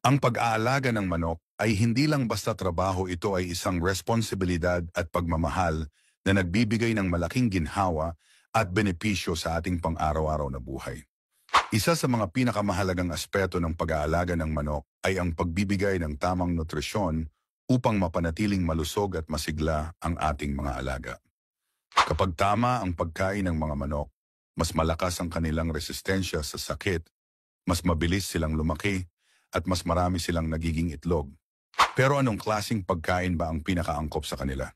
Ang pag-aalaga ng manok ay hindi lang basta trabaho, ito ay isang responsibilidad at pagmamahal na nagbibigay ng malaking ginhawa at benepisyo sa ating pang-araw-araw na buhay. Isa sa mga pinakamahalagang aspeto ng pag-aalaga ng manok ay ang pagbibigay ng tamang nutrisyon upang mapanatiling malusog at masigla ang ating mga alaga. Kapag tama ang pagkain ng mga manok, mas malakas ang kanilang resistensya sa sakit, mas mabilis silang lumaki, at mas marami silang nagiging itlog. Pero anong klasing pagkain ba ang pinakaangkop sa kanila?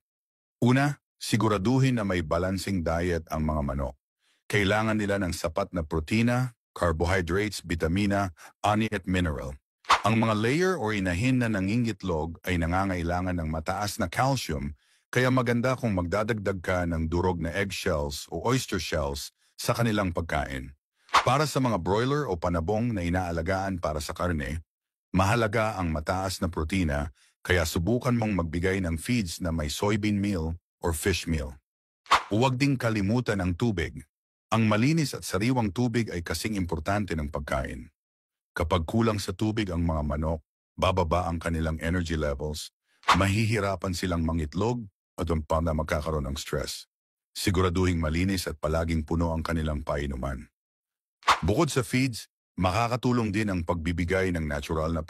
Una, siguraduhin na may balancing diet ang mga manok. Kailangan nila ng sapat na protina, carbohydrates, bitamina, ani at mineral. Ang mga layer o inahin na nangingitlog ay nangangailangan ng mataas na calcium, kaya maganda kung magdadagdag ka ng durog na eggshells o oyster shells sa kanilang pagkain. Para sa mga broiler o panabong na inaalagaan para sa karne, mahalaga ang mataas na protina, kaya subukan mong magbigay ng feeds na may soybean meal or fish meal. Huwag ding kalimutan ang tubig. Ang malinis at sariwang tubig ay kasing importante ng pagkain. Kapag kulang sa tubig ang mga manok, bababa ang kanilang energy levels, mahihirapan silang mangitlog at pa na magkakaroon ng stress. Siguraduhing malinis at palaging puno ang kanilang painuman. Bukod sa feeds, makakatulong din ang pagbibigay ng natural na